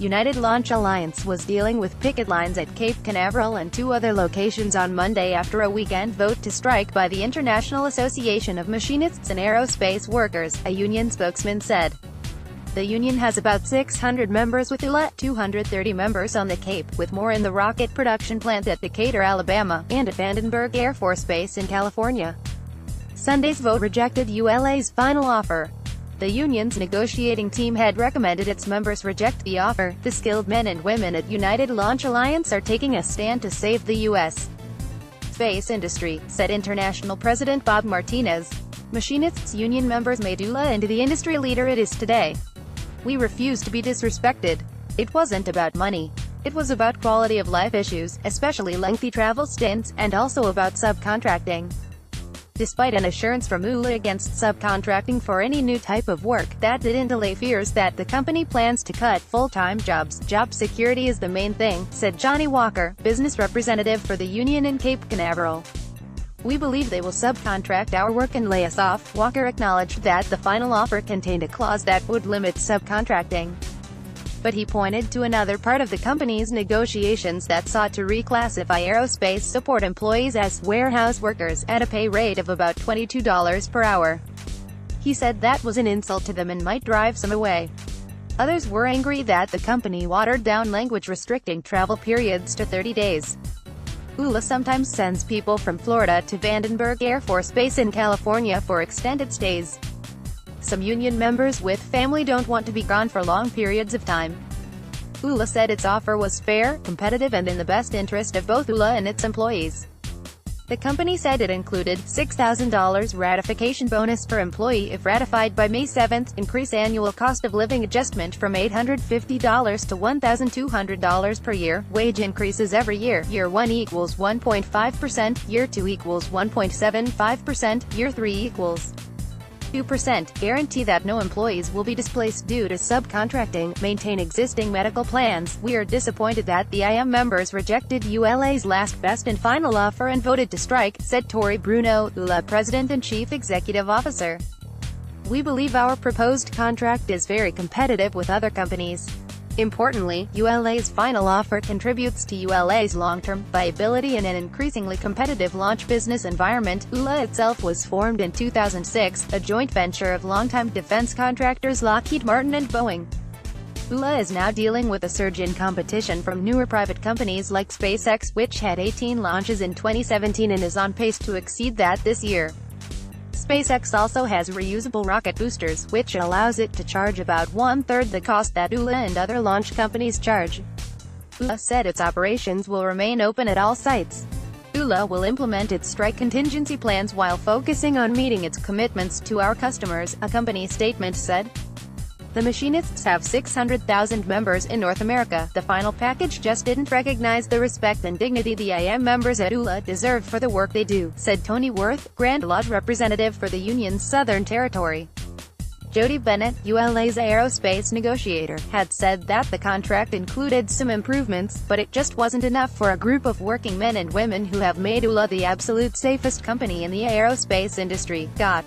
United Launch Alliance was dealing with picket lines at Cape Canaveral and 2 other locations on Monday after a weekend vote to strike by the International Association of Machinists and Aerospace Workers, a union spokesman said. The union has about 600 members with 230 members on the Cape, with more in the rocket production plant at Decatur, Alabama, and at Vandenberg Air Force Base in California. Sunday's vote rejected ULA's final offer. The union's negotiating team had recommended its members reject the offer. The skilled men and women at United Launch Alliance are taking a stand to save the U.S. space industry, said International President Bob Martinez. Machinists union members made ULA into the industry leader it is today. We refuse to be disrespected. It wasn't about money. It was about quality of life issues, especially lengthy travel stints, and also about subcontracting. Despite an assurance from ULA against subcontracting for any new type of work, that didn't allay fears that the company plans to cut full-time jobs. Job security is the main thing, said Johnny Walker, business representative for the union in Cape Canaveral. We believe they will subcontract our work and lay us off. Walker acknowledged that the final offer contained a clause that would limit subcontracting. But he pointed to another part of the company's negotiations that sought to reclassify aerospace support employees as warehouse workers, at a pay rate of about $22 per hour. He said that was an insult to them and might drive some away. Others were angry that the company watered down language restricting travel periods to 30 days. ULA sometimes sends people from Florida to Vandenberg Air Force Base in California for extended stays. Some union members with family don't want to be gone for long periods of time. ULA said its offer was fair, competitive and in the best interest of both ULA and its employees. The company said it included $6,000 ratification bonus per employee if ratified by May 7, increase annual cost of living adjustment from $850 to $1,200 per year, wage increases every year, year 1 equals 1.5%, year 2 equals 1.75%, year 3 equals 2%, guarantee that no employees will be displaced due to subcontracting, maintain existing medical plans. We are disappointed that the IM members rejected ULA's last best and final offer and voted to strike, said Tori Bruno, ULA President and Chief Executive Officer. We believe our proposed contract is very competitive with other companies. Importantly, ULA's final offer contributes to ULA's long-term viability in an increasingly competitive launch business environment. ULA itself was formed in 2006, a joint venture of longtime defense contractors Lockheed Martin and Boeing. ULA is now dealing with a surge in competition from newer private companies like SpaceX, which had 18 launches in 2017 and is on pace to exceed that this year. SpaceX also has reusable rocket boosters, which allows it to charge about 1/3 the cost that ULA and other launch companies charge. ULA said its operations will remain open at all sites. ULA will implement its strike contingency plans while focusing on meeting its commitments to our customers, a company statement said. The Machinists have 600,000 members in North America. The final package just didn't recognize the respect and dignity the IM members at ULA deserve for the work they do, said Tony Worth, Grand Lodge representative for the union's Southern Territory. Jody Bennett, ULA's aerospace negotiator, had said that the contract included some improvements, but it just wasn't enough for a group of working men and women who have made ULA the absolute safest company in the aerospace industry. Got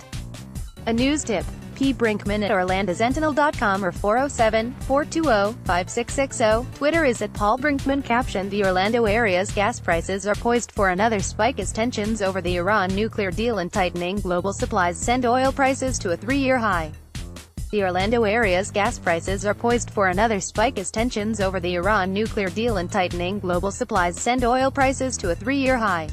a news tip. P. Brinkman at OrlandoSentinel.com or 407-420-5660. Twitter is at Paul Brinkman. Caption: The Orlando area's gas prices are poised for another spike as tensions over the Iran nuclear deal and tightening global supplies send oil prices to a 3-year high. The Orlando area's gas prices are poised for another spike as tensions over the Iran nuclear deal and tightening global supplies send oil prices to a 3-year high.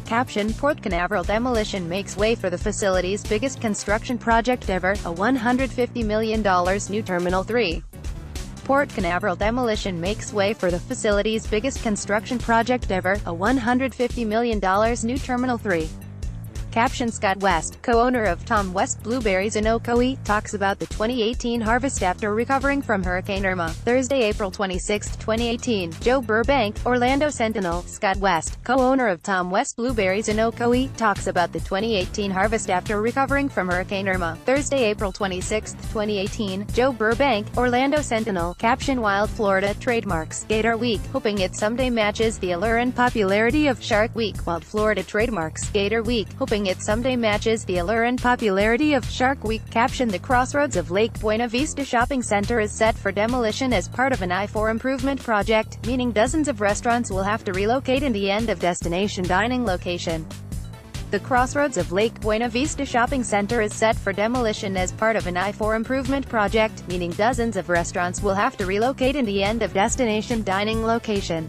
Caption: Port Canaveral demolition makes way for the facility's biggest construction project ever, a $150 million new Terminal 3. Port Canaveral demolition makes way for the facility's biggest construction project ever, a $150 million new Terminal 3. Caption: Scott West, co-owner of Tom West Blueberries in Ocoee, talks about the 2018 harvest after recovering from Hurricane Irma. Thursday, April 26, 2018. Joe Burbank, Orlando Sentinel. Scott West, co-owner of Tom West Blueberries in Ocoee, talks about the 2018 harvest after recovering from Hurricane Irma. Thursday, April 26, 2018. Joe Burbank, Orlando Sentinel. Caption: Wild Florida trademarks Gator Week, hoping it someday matches the allure and popularity of Shark Week. Wild Florida trademarks Gator Week, hoping hoping it someday matches the allure and popularity of Shark Week. Caption: The crossroads of Lake Buena Vista Shopping Center is set for demolition as part of an I-4 improvement project, meaning dozens of restaurants will have to relocate in the end-of-destination dining location. The crossroads of Lake Buena Vista Shopping Center is set for demolition as part of an I-4 improvement project, meaning dozens of restaurants will have to relocate in the end-of-destination dining location.